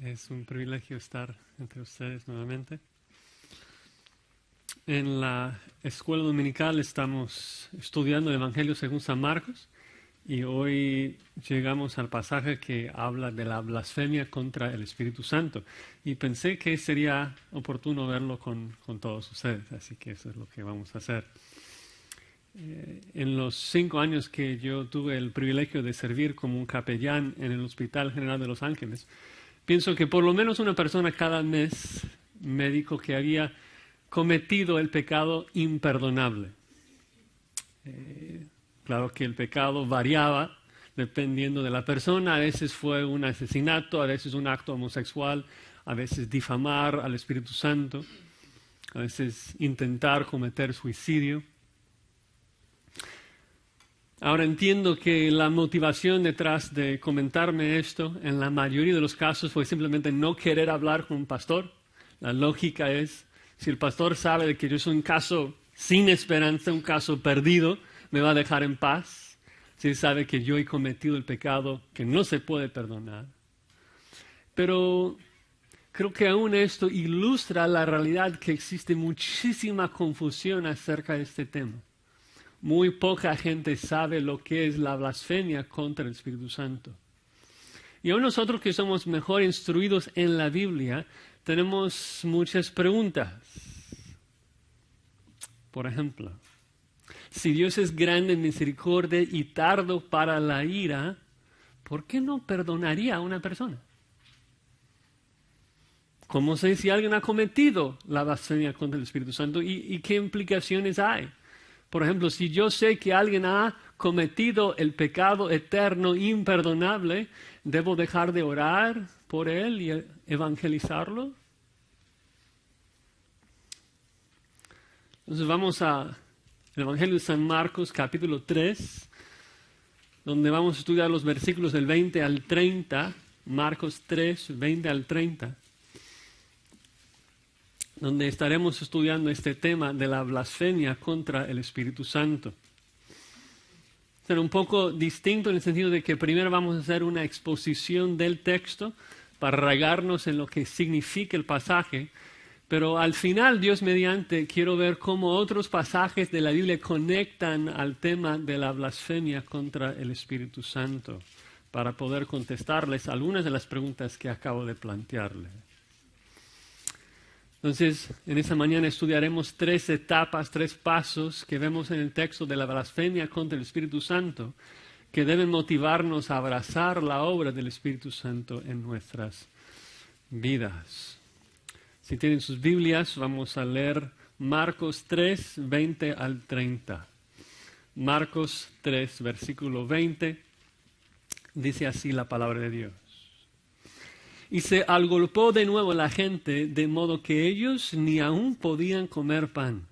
Es un privilegio estar entre ustedes nuevamente. En la escuela dominical estamos estudiando el Evangelio según San Marcos y hoy llegamos al pasaje que habla de la blasfemia contra el Espíritu Santo. Y pensé que sería oportuno verlo con todos ustedes, así que eso es lo que vamos a hacer. En los 5 años que yo tuve el privilegio de servir como un capellán en el Hospital General de Los Ángeles, pienso que por lo menos una persona cada mes me dijo que había cometido el pecado imperdonable. Claro que el pecado variaba dependiendo de la persona. A veces fue un asesinato, a veces un acto homosexual, a veces difamar al Espíritu Santo, a veces intentar cometer suicidio. Ahora entiendo que la motivación detrás de comentarme esto en la mayoría de los casos fue simplemente no querer hablar con un pastor. La lógica es, si el pastor sabe de que yo soy un caso sin esperanza, un caso perdido, me va a dejar en paz. Si él sabe que yo he cometido el pecado que no se puede perdonar. Pero creo que aún esto ilustra la realidad que existe muchísima confusión acerca de este tema. Muy poca gente sabe lo que es la blasfemia contra el Espíritu Santo. Y aún nosotros que somos mejor instruidos en la Biblia, tenemos muchas preguntas. Por ejemplo, si Dios es grande en misericordia y tardo para la ira, ¿por qué no perdonaría a una persona? ¿Cómo sé si alguien ha cometido la blasfemia contra el Espíritu Santo y qué implicaciones hay? Por ejemplo, si yo sé que alguien ha cometido el pecado eterno imperdonable, ¿debo dejar de orar por él y evangelizarlo? Entonces vamos al Evangelio de San Marcos, capítulo 3, donde vamos a estudiar los versículos del 20 al 30, Marcos 3, 20 al 30. Donde estaremos estudiando este tema de la blasfemia contra el Espíritu Santo. Será un poco distinto en el sentido de que primero vamos a hacer una exposición del texto para arraigarnos en lo que significa el pasaje, pero al final, Dios mediante, quiero ver cómo otros pasajes de la Biblia conectan al tema de la blasfemia contra el Espíritu Santo, para poder contestarles algunas de las preguntas que acabo de plantearles. Entonces, en esta mañana estudiaremos 3 etapas, 3 pasos que vemos en el texto de la blasfemia contra el Espíritu Santo, que deben motivarnos a abrazar la obra del Espíritu Santo en nuestras vidas. Si tienen sus Biblias, vamos a leer Marcos 3, 20 al 30. Marcos 3, versículo 20, dice así la palabra de Dios. Y se agolpó de nuevo la gente, de modo que ellos ni aún podían comer pan.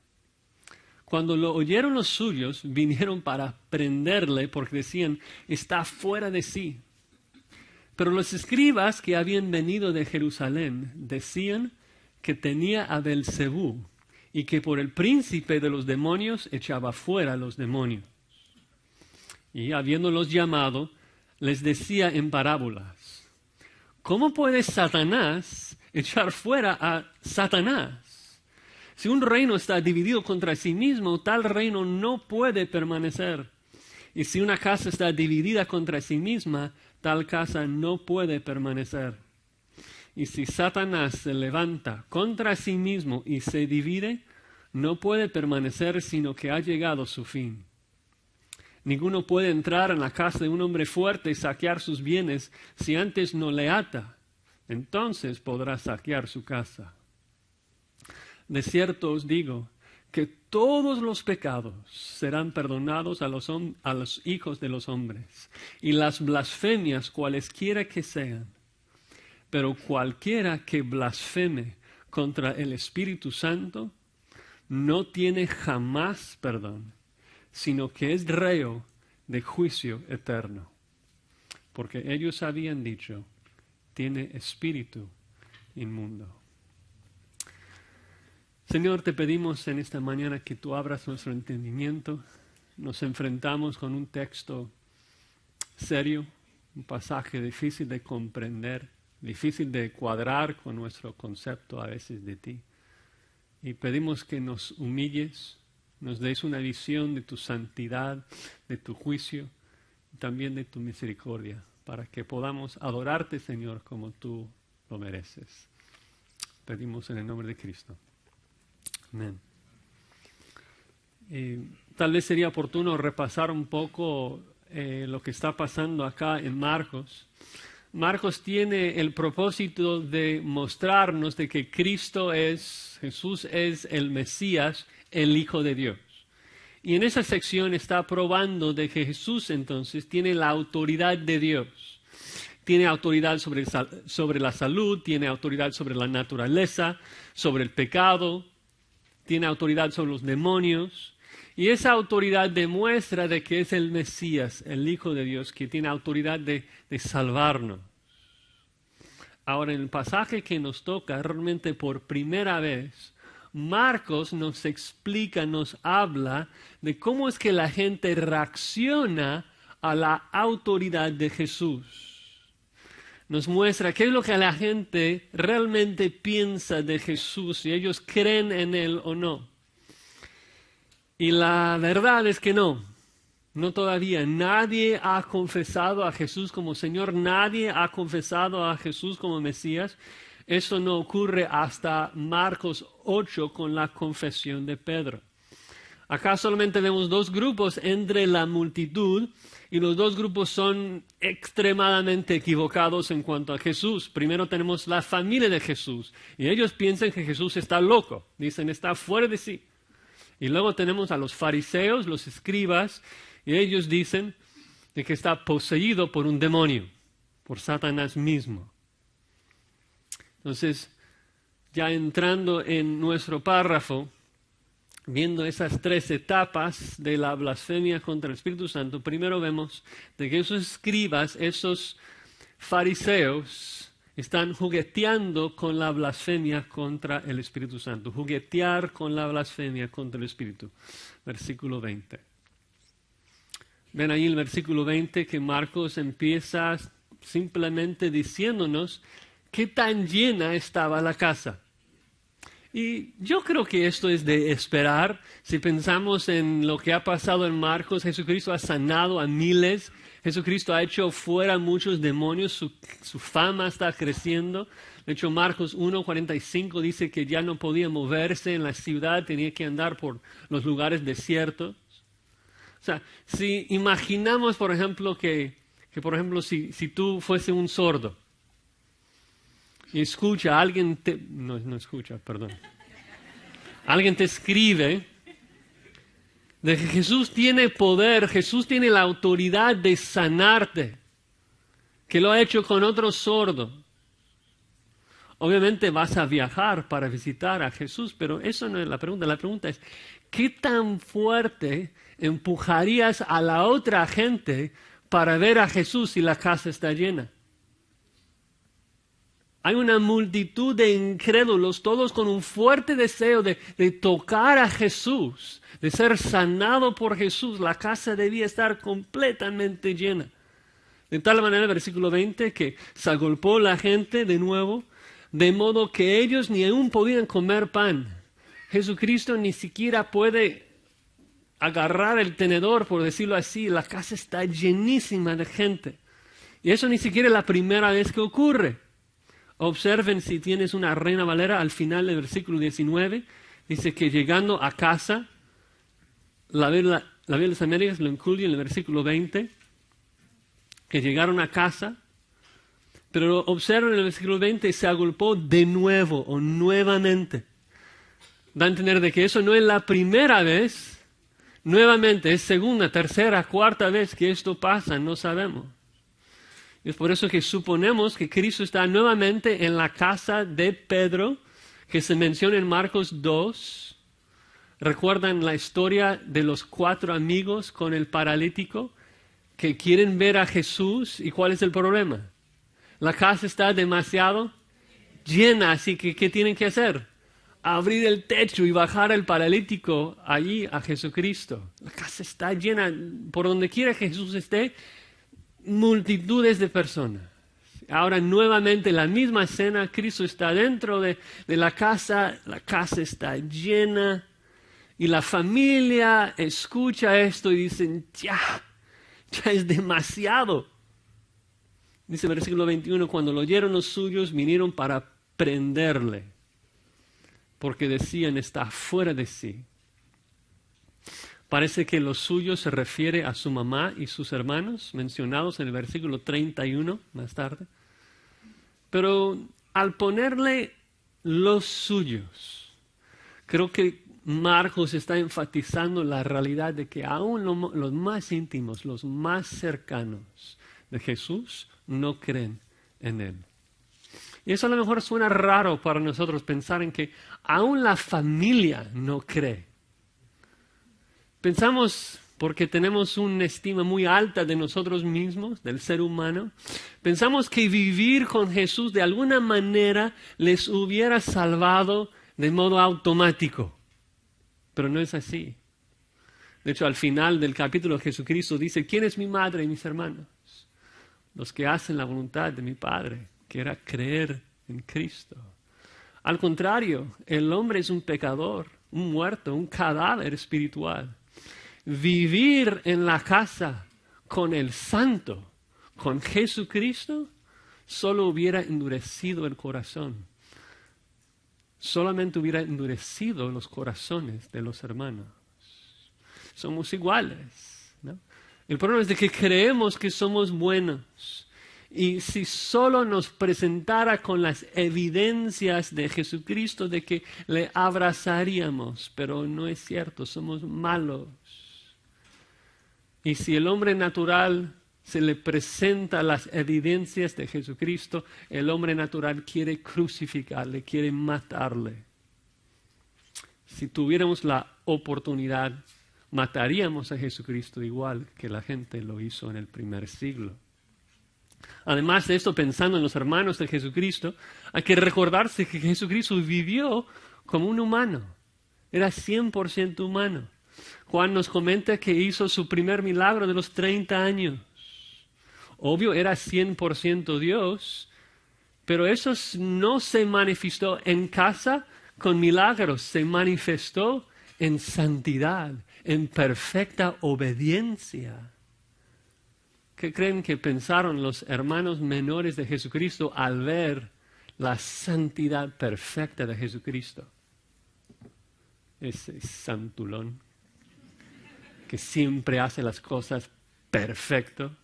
Cuando lo oyeron los suyos, vinieron para prenderle, porque decían, está fuera de sí. Pero los escribas que habían venido de Jerusalén decían que tenía a Belcebú, y que por el príncipe de los demonios echaba fuera a los demonios. Y habiéndolos llamado, les decía en parábolas, ¿cómo puede Satanás echar fuera a Satanás? Si un reino está dividido contra sí mismo, tal reino no puede permanecer. Y si una casa está dividida contra sí misma, tal casa no puede permanecer. Y si Satanás se levanta contra sí mismo y se divide, no puede permanecer sino que ha llegado su fin. Ninguno puede entrar en la casa de un hombre fuerte y saquear sus bienes si antes no le ata. Entonces podrá saquear su casa. De cierto os digo que todos los pecados serán perdonados a los hijos de los hombres, y las blasfemias cualesquiera que sean. Pero cualquiera que blasfeme contra el Espíritu Santo no tiene jamás perdón, sino que es reo de juicio eterno. Porque ellos habían dicho, tiene espíritu inmundo. Señor, te pedimos en esta mañana que tú abras nuestro entendimiento. Nos enfrentamos con un texto serio, un pasaje difícil de comprender. difícil de cuadrar con nuestro concepto a veces de ti. Y pedimos que nos humilles, nos des una visión de tu santidad, de tu juicio, y también de tu misericordia, para que podamos adorarte, Señor, como tú lo mereces. Pedimos en el nombre de Cristo. Amén. Tal vez sería oportuno repasar un poco lo que está pasando acá en Marcos. Marcos tiene el propósito de mostrarnos de que Jesús es el Mesías, el Hijo de Dios. Y en esa sección está probando de que Jesús entonces tiene la autoridad de Dios. Tiene autoridad sobre la salud, tiene autoridad sobre la naturaleza, sobre el pecado, tiene autoridad sobre los demonios. Y esa autoridad demuestra de que es el Mesías, el Hijo de Dios, que tiene autoridad de salvarnos. Ahora, en el pasaje que nos toca, realmente por primera vez, Marcos nos explica, nos habla de cómo es que la gente reacciona a la autoridad de Jesús. Nos muestra qué es lo que la gente realmente piensa de Jesús, si ellos creen en Él o no. Y la verdad es que no todavía. Nadie ha confesado a Jesús como Señor, nadie ha confesado a Jesús como Mesías. Eso no ocurre hasta Marcos 8 con la confesión de Pedro. Acá solamente vemos dos grupos entre la multitud y los dos grupos son extremadamente equivocados en cuanto a Jesús. Primero tenemos la familia de Jesús y ellos piensan que Jesús está loco, dicen está fuera de sí. Y luego tenemos a los fariseos, los escribas, y ellos dicen de que está poseído por un demonio, por Satanás mismo. Entonces, ya entrando en nuestro párrafo, viendo esas tres etapas de la blasfemia contra el Espíritu Santo, primero vemos de que esos escribas, esos fariseos, están jugueteando con la blasfemia contra el Espíritu Santo. Juguetear con la blasfemia contra el Espíritu. Versículo 20. Ven ahí el versículo 20 que Marcos empieza simplemente diciéndonos qué tan llena estaba la casa. Y yo creo que esto es de esperar. Si pensamos en lo que ha pasado en Marcos, Jesucristo ha sanado a miles, Jesucristo ha hecho fuera muchos demonios, su fama está creciendo. De hecho, Marcos 1:45 dice que ya no podía moverse en la ciudad, tenía que andar por los lugares desiertos. O sea, si imaginamos, por ejemplo, que si tú fuese un sordo y escucha, alguien te escribe de que Jesús tiene poder, Jesús tiene la autoridad de sanarte, que lo ha hecho con otro sordo. Obviamente vas a viajar para visitar a Jesús, pero eso no es la pregunta. La pregunta es, ¿qué tan fuerte empujarías a la otra gente para ver a Jesús si la casa está llena? Hay una multitud de incrédulos, todos con un fuerte deseo de tocar a Jesús, de ser sanado por Jesús. La casa debía estar completamente llena. De tal manera, versículo 20, que se agolpó la gente de nuevo, de modo que ellos ni aún podían comer pan. Jesucristo ni siquiera puede agarrar el tenedor, por decirlo así. La casa está llenísima de gente. Y eso ni siquiera es la primera vez que ocurre. Observen si tienes una Reina Valera al final del versículo 19. Dice que llegando a casa, la Biblia de las Américas lo incluye en el versículo 20, que llegaron a casa. Pero observen en el versículo 20, se agolpó de nuevo o nuevamente. Da a entender de que eso no es la primera vez, nuevamente es segunda, tercera, cuarta vez que esto pasa, no sabemos. Y es por eso que suponemos que Cristo está nuevamente en la casa de Pedro, que se menciona en Marcos 2. ¿Recuerdan la historia de los 4 amigos con el paralítico que quieren ver a Jesús? ¿Y cuál es el problema? La casa está demasiado llena, así que ¿qué tienen que hacer? Abrir el techo y bajar al paralítico allí a Jesucristo. La casa está llena, por donde quiera que Jesús esté, multitudes de personas. Ahora nuevamente la misma escena, Cristo está dentro de la casa está llena y la familia escucha esto y dicen, ya es demasiado. Dice el versículo 21, cuando lo oyeron los suyos, vinieron para prenderle, porque decían, está fuera de sí. Parece que los suyos se refiere a su mamá y sus hermanos, mencionados en el versículo 31 más tarde. Pero al ponerle los suyos, creo que Marcos está enfatizando la realidad de que aún los más íntimos, los más cercanos de Jesús, no creen en Él. Y eso a lo mejor suena raro para nosotros pensar en que aún la familia no cree. Pensamos, porque tenemos una estima muy alta de nosotros mismos, del ser humano, pensamos que vivir con Jesús de alguna manera les hubiera salvado de modo automático. Pero no es así. De hecho, al final del capítulo Jesucristo dice, ¿quién es mi madre y mis hermanos? Los que hacen la voluntad de mi Padre, que era creer en Cristo. Al contrario, el hombre es un pecador, un muerto, un cadáver espiritual. Vivir en la casa con el Santo, con Jesucristo, solo hubiera endurecido el corazón. Solamente hubiera endurecido los corazones de los hermanos. Somos iguales, ¿no? El problema es de que creemos que somos buenos. Y si solo nos presentara con las evidencias de Jesucristo, de que le abrazaríamos, pero no es cierto, somos malos. Y si el hombre natural se le presenta las evidencias de Jesucristo, el hombre natural quiere crucificarle, quiere matarle. Si tuviéramos la oportunidad, mataríamos a Jesucristo igual que la gente lo hizo en el primer siglo. Además de esto, pensando en los hermanos de Jesucristo, hay que recordarse que Jesucristo vivió como un humano. Era 100% humano. Juan nos comenta que hizo su primer milagro de los 30 años. Obvio, era 100% Dios, pero eso no se manifestó en casa con milagros, se manifestó en santidad, en perfecta obediencia. ¿Qué creen que pensaron los hermanos menores de Jesucristo al ver la santidad perfecta de Jesucristo? Ese santulón que siempre hace las cosas perfecto.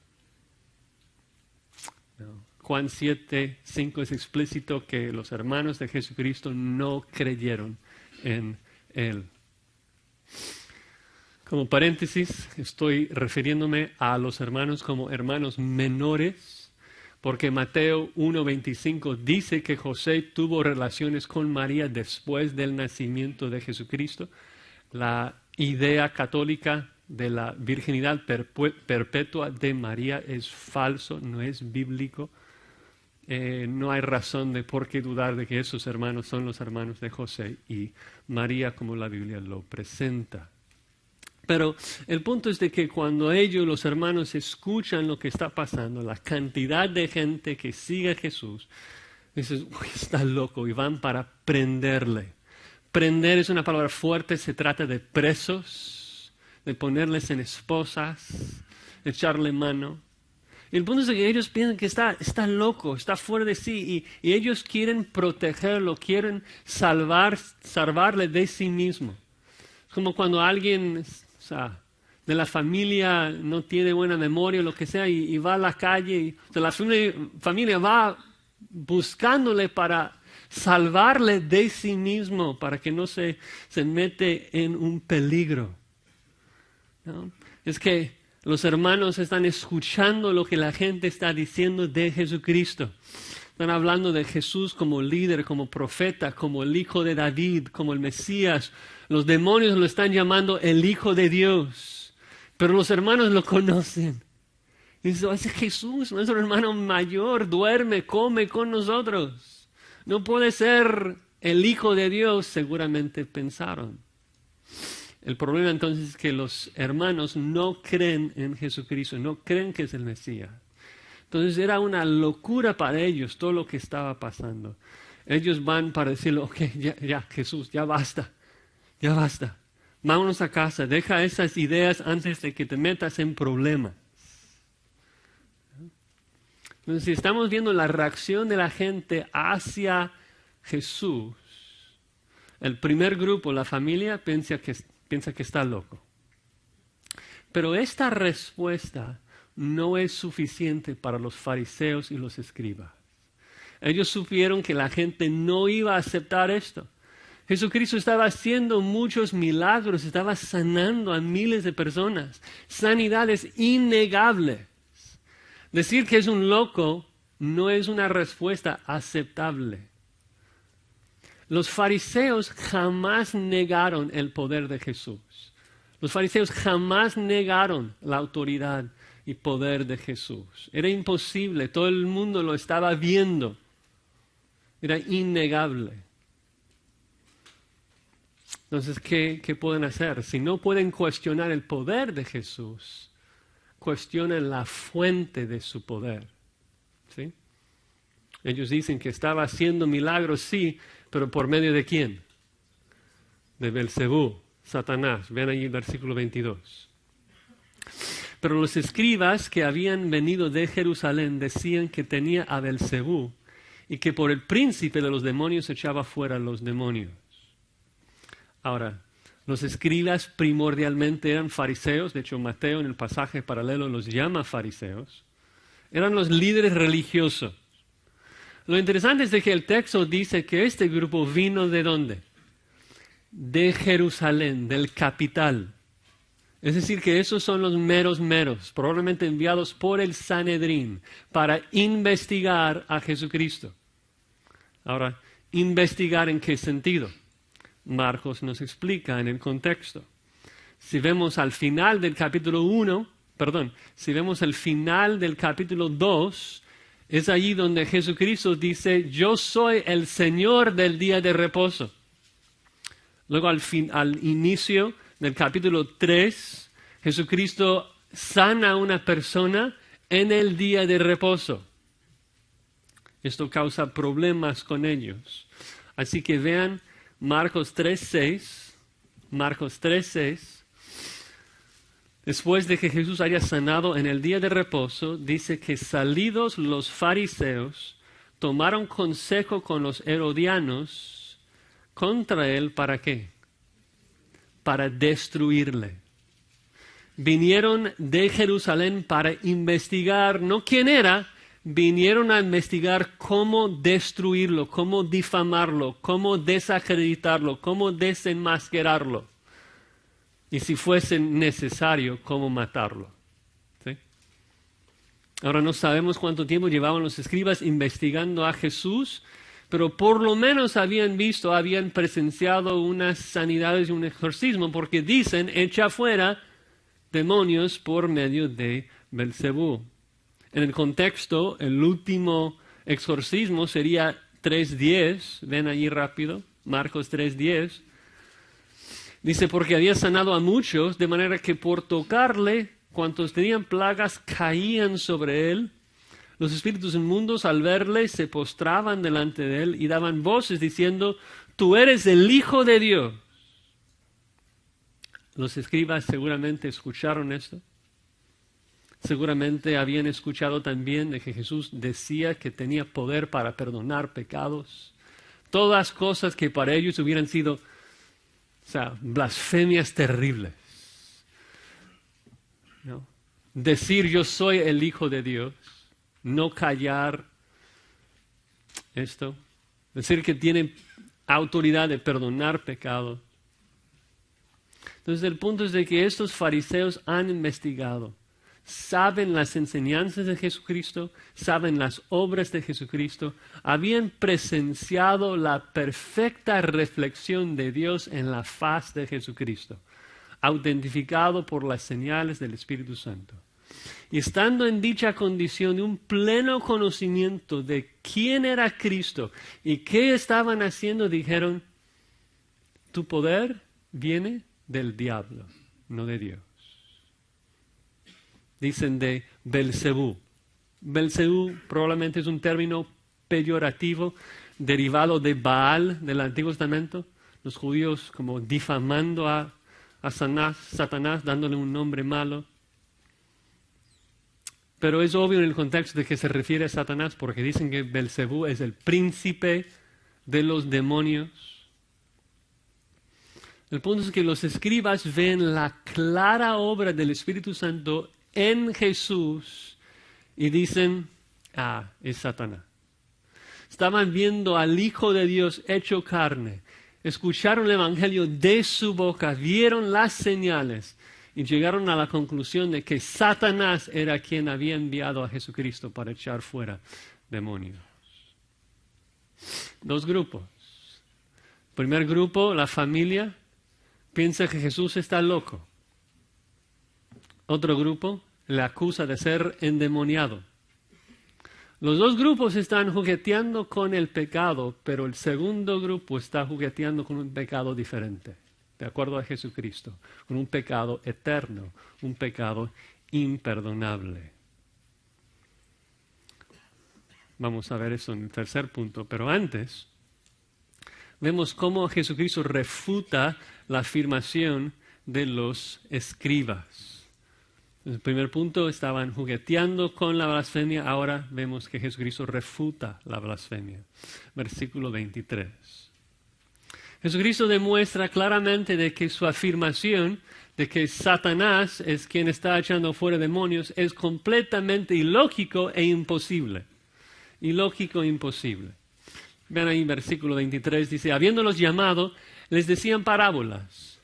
No. Juan 7:5 es explícito que los hermanos de Jesucristo no creyeron en Él. Como paréntesis, estoy refiriéndome a los hermanos como hermanos menores, porque Mateo 1:25 dice que José tuvo relaciones con María después del nacimiento de Jesucristo. La idea católica de la virginidad perpetua de María es falso, no es bíblico. No hay razón de por qué dudar de que esos hermanos son los hermanos de José y María como la Biblia lo presenta. Pero el punto es de que cuando ellos, los hermanos, escuchan lo que está pasando, la cantidad de gente que sigue a Jesús, dicen, uy, está loco, y van para prenderle. Prender es una palabra fuerte, se trata de presos, de ponerles en esposas, de echarle mano. Y el punto es que ellos piensan que está loco, está fuera de sí, y ellos quieren protegerlo, quieren salvarle de sí mismo. Es como cuando alguien de la familia no tiene buena memoria o lo que sea y va a la calle, la familia va buscándole para salvarle de sí mismo, para que no se mete en un peligro, ¿no? Es que los hermanos están escuchando lo que la gente está diciendo de Jesucristo. Están hablando de Jesús como líder, como profeta, como el Hijo de David, como el Mesías. Los demonios lo están llamando el Hijo de Dios. Pero los hermanos lo conocen. Dicen, ese Jesús, nuestro hermano mayor, duerme, come con nosotros. No puede ser el Hijo de Dios, seguramente pensaron. El problema entonces es que los hermanos no creen en Jesucristo, no creen que es el Mesías. Entonces era una locura para ellos todo lo que estaba pasando. Ellos van para decirle, ok, ya, Jesús, ya basta, ya basta. Vámonos a casa, deja esas ideas antes de que te metas en problemas. Entonces, si estamos viendo la reacción de la gente hacia Jesús, el primer grupo, la familia, piensa que está loco. Pero esta respuesta no es suficiente para los fariseos y los escribas. Ellos supieron que la gente no iba a aceptar esto. Jesucristo estaba haciendo muchos milagros, estaba sanando a miles de personas. Sanidades innegables. Decir que es un loco no es una respuesta aceptable. Los fariseos jamás negaron el poder de Jesús. Los fariseos jamás negaron la autoridad y poder de Jesús. Era imposible, todo el mundo lo estaba viendo. Era innegable. Entonces, ¿qué pueden hacer? Si no pueden cuestionar el poder de Jesús, cuestionan la fuente de su poder. ¿Sí? Ellos dicen que estaba haciendo milagros, sí, pero ¿por medio de quién? De Belcebú, Satanás. Ven ahí el versículo 22. Pero los escribas que habían venido de Jerusalén decían que tenía a Belcebú y que por el príncipe de los demonios echaba fuera los demonios. Ahora, los escribas primordialmente eran fariseos. De hecho, Mateo en el pasaje paralelo los llama fariseos. Eran los líderes religiosos. Lo interesante es de que el texto dice que este grupo vino ¿de dónde? De Jerusalén, del capital. Es decir, que esos son los meros, probablemente enviados por el Sanedrín para investigar a Jesucristo. Ahora, ¿investigar en qué sentido? Marcos nos explica en el contexto. Si vemos al final del capítulo 1, si vemos el final del capítulo 2, es allí donde Jesucristo dice, yo soy el Señor del día de reposo. Luego al inicio del capítulo 3, Jesucristo sana a una persona en el día de reposo. Esto causa problemas con ellos. Así que vean Marcos 3:6. Marcos 3:6. Después de que Jesús haya sanado en el día de reposo, dice que salidos los fariseos, tomaron consejo con los herodianos contra él, ¿para qué? Para destruirle. Vinieron de Jerusalén para investigar, no quién era, vinieron a investigar cómo destruirlo, cómo difamarlo, cómo desacreditarlo, cómo desenmascararlo. Y si fuese necesario, cómo matarlo. ¿Sí? Ahora no sabemos cuánto tiempo llevaban los escribas investigando a Jesús, pero por lo menos habían presenciado unas sanidades y un exorcismo, porque dicen, echa fuera demonios por medio de Belcebú. En el contexto, el último exorcismo sería 3:10, ven allí rápido, Marcos 3:10. Dice, porque había sanado a muchos, de manera que por tocarle, cuantos tenían plagas caían sobre él. Los espíritus inmundos al verle se postraban delante de él y daban voces diciendo, tú eres el Hijo de Dios. Los escribas seguramente escucharon esto. Seguramente habían escuchado también de que Jesús decía que tenía poder para perdonar pecados. Todas cosas que para ellos hubieran sido blasfemias terribles. ¿No? Decir yo soy el Hijo de Dios, no callar esto, decir que tiene autoridad de perdonar pecados. Entonces el punto es de que estos fariseos han investigado, saben las enseñanzas de Jesucristo, saben las obras de Jesucristo, habían presenciado la perfecta reflexión de Dios en la faz de Jesucristo, autentificado por las señales del Espíritu Santo. Y estando en dicha condición de un pleno conocimiento de quién era Cristo y qué estaban haciendo, dijeron, tu poder viene del diablo, no de Dios. Dicen de Belcebú. Belcebú probablemente es un término peyorativo derivado de Baal del Antiguo Testamento. Los judíos como difamando a Satanás, dándole un nombre malo. Pero es obvio en el contexto de que se refiere a Satanás porque dicen que Belcebú es el príncipe de los demonios. El punto es que los escribas ven la clara obra del Espíritu Santo en Jesús y dicen, es Satanás. Estaban viendo al Hijo de Dios hecho carne, escucharon el Evangelio de su boca, vieron las señales y llegaron a la conclusión de que Satanás era quien había enviado a Jesucristo para echar fuera demonios. Dos grupos. Primer grupo, la familia, piensa que Jesús está loco. Otro grupo le acusa de ser endemoniado. Los dos grupos están jugueteando con el pecado, pero el segundo grupo está jugueteando con un pecado diferente, de acuerdo a Jesucristo, con un pecado eterno, un pecado imperdonable. Vamos a ver eso en el tercer punto, pero antes vemos cómo Jesucristo refuta la afirmación de los escribas. En el primer punto estaban jugueteando con la blasfemia, ahora vemos que Jesucristo refuta la blasfemia. Versículo 23. Jesucristo demuestra claramente de que su afirmación de que Satanás es quien está echando fuera demonios es completamente ilógico e imposible. Ilógico e imposible. Vean ahí versículo 23, dice, habiéndolos llamado, les decían parábolas.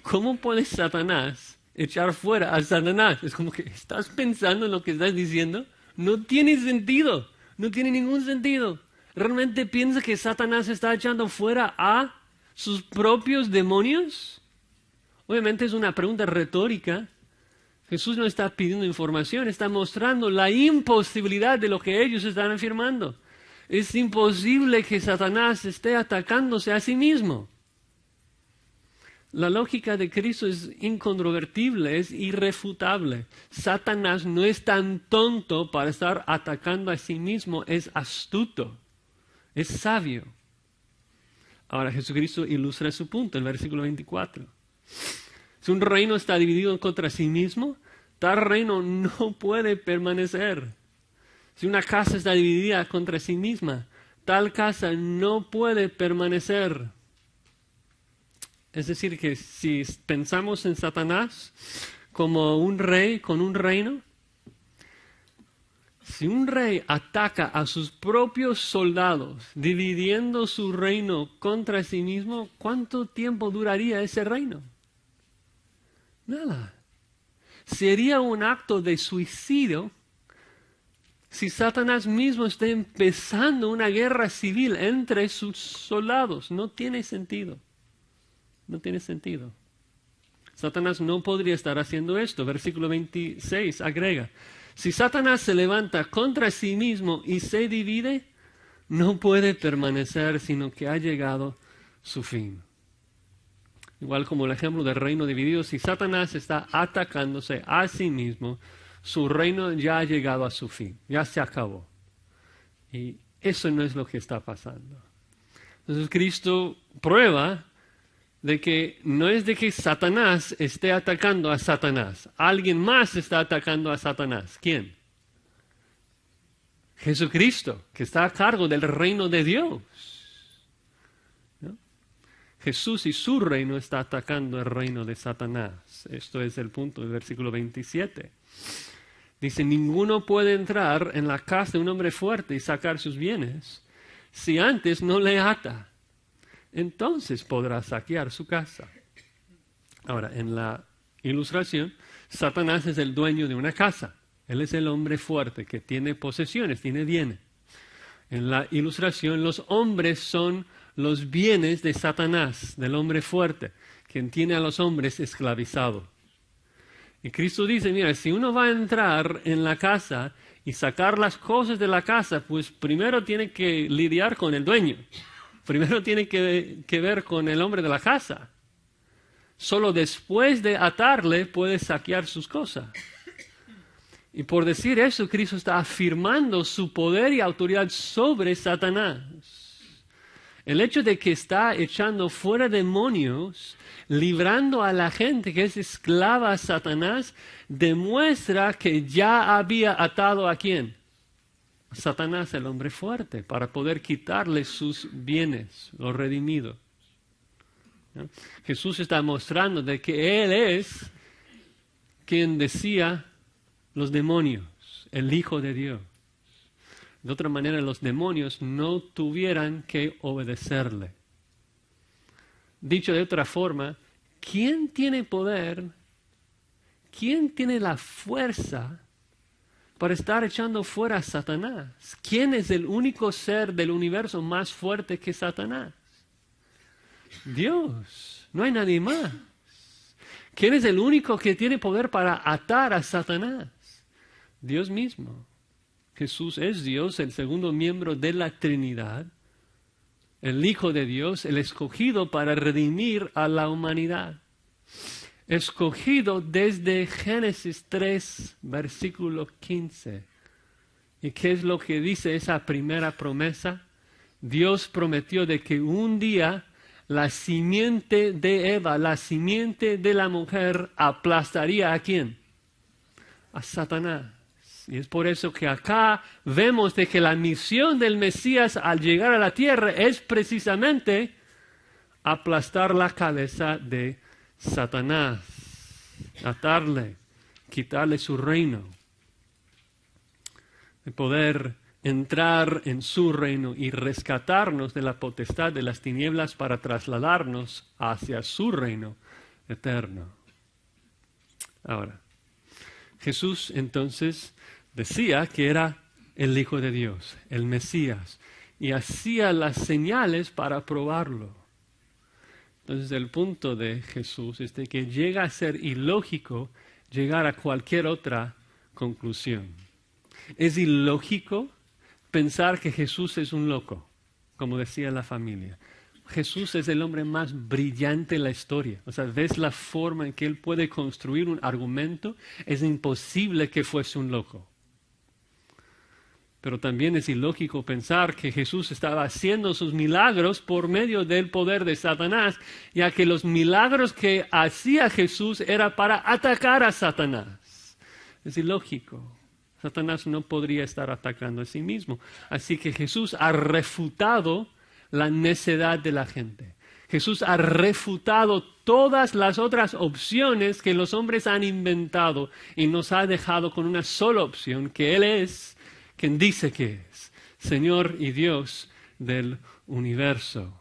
¿Cómo puede Satanás echar fuera a Satanás? Es como que, ¿estás pensando en lo que estás diciendo? No tiene sentido, no tiene ningún sentido. ¿Realmente piensa que Satanás está echando fuera a sus propios demonios? Obviamente es una pregunta retórica. Jesús no está pidiendo información, está mostrando la imposibilidad de lo que ellos están afirmando. Es imposible que Satanás esté atacándose a sí mismo. La lógica de Cristo es incontrovertible, es irrefutable. Satanás no es tan tonto para estar atacando a sí mismo, es astuto, es sabio. Ahora Jesucristo ilustra su punto, el versículo 24. Si un reino está dividido contra sí mismo, tal reino no puede permanecer. Si una casa está dividida contra sí misma, tal casa no puede permanecer. Es decir, que si pensamos en Satanás como un rey con un reino, si un rey ataca a sus propios soldados, dividiendo su reino contra sí mismo, ¿cuánto tiempo duraría ese reino? Nada. Sería un acto de suicidio si Satanás mismo está empezando una guerra civil entre sus soldados. No tiene sentido. No tiene sentido. Satanás no podría estar haciendo esto. Versículo 26 agrega, si Satanás se levanta contra sí mismo y se divide, no puede permanecer, sino que ha llegado su fin. Igual como el ejemplo del reino dividido, si Satanás está atacándose a sí mismo, su reino ya ha llegado a su fin, ya se acabó. Y eso no es lo que está pasando. Entonces Cristo prueba de que no es de que Satanás esté atacando a Satanás. Alguien más está atacando a Satanás. ¿Quién? Jesucristo, que está a cargo del reino de Dios. ¿No? Jesús y su reino está atacando el reino de Satanás. Esto es el punto del versículo 27. Dice, ninguno puede entrar en la casa de un hombre fuerte y sacar sus bienes si antes no le ata. Entonces podrá saquear su casa. Ahora, en la ilustración, Satanás es el dueño de una casa. Él es el hombre fuerte que tiene posesiones, tiene bienes. En la ilustración, los hombres son los bienes de Satanás, del hombre fuerte, quien tiene a los hombres esclavizados. Y Cristo dice, mira, si uno va a entrar en la casa y sacar las cosas de la casa, pues primero tiene que lidiar con el dueño. Primero tiene que ver con el hombre de la casa. Solo después de atarle puede saquear sus cosas. Y por decir eso, Cristo está afirmando su poder y autoridad sobre Satanás. El hecho de que está echando fuera demonios, librando a la gente que es esclava a Satanás, demuestra que ya había atado ¿a quién? A Satanás, el hombre fuerte, para poder quitarle sus bienes, los redimidos. ¿No? Jesús está mostrando de que Él es quien decía los demonios, el Hijo de Dios. De otra manera, los demonios no tuvieran que obedecerle. Dicho de otra forma, ¿quién tiene poder? ¿Quién tiene la fuerza para estar echando fuera a Satanás? ¿Quién es el único ser del universo más fuerte que Satanás? Dios. No hay nadie más. ¿Quién es el único que tiene poder para atar a Satanás? Dios mismo. Jesús es Dios, el segundo miembro de la Trinidad, el Hijo de Dios, el escogido para redimir a la humanidad. Escogido desde Génesis 3, versículo 15. ¿Y qué es lo que dice esa primera promesa? Dios prometió de que un día la simiente de Eva, la simiente de la mujer, aplastaría ¿a quién? A Satanás. Y es por eso que acá vemos de que la misión del Mesías al llegar a la tierra es precisamente aplastar la cabeza de Satanás, atarle, quitarle su reino, de poder entrar en su reino y rescatarnos de la potestad de las tinieblas para trasladarnos hacia su reino eterno. Ahora, Jesús entonces decía que era el Hijo de Dios, el Mesías, y hacía las señales para probarlo. Entonces el punto de Jesús es de que llega a ser ilógico llegar a cualquier otra conclusión. Es ilógico pensar que Jesús es un loco, como decía la familia. Jesús es el hombre más brillante en la historia. O sea, ves la forma en que él puede construir un argumento. Es imposible que fuese un loco. Pero también es ilógico pensar que Jesús estaba haciendo sus milagros por medio del poder de Satanás, ya que los milagros que hacía Jesús era para atacar a Satanás. Es ilógico. Satanás no podría estar atacando a sí mismo. Así que Jesús ha refutado la necedad de la gente. Jesús ha refutado todas las otras opciones que los hombres han inventado y nos ha dejado con una sola opción, que Él es quien dice que es Señor y Dios del universo,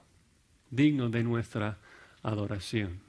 digno de nuestra adoración.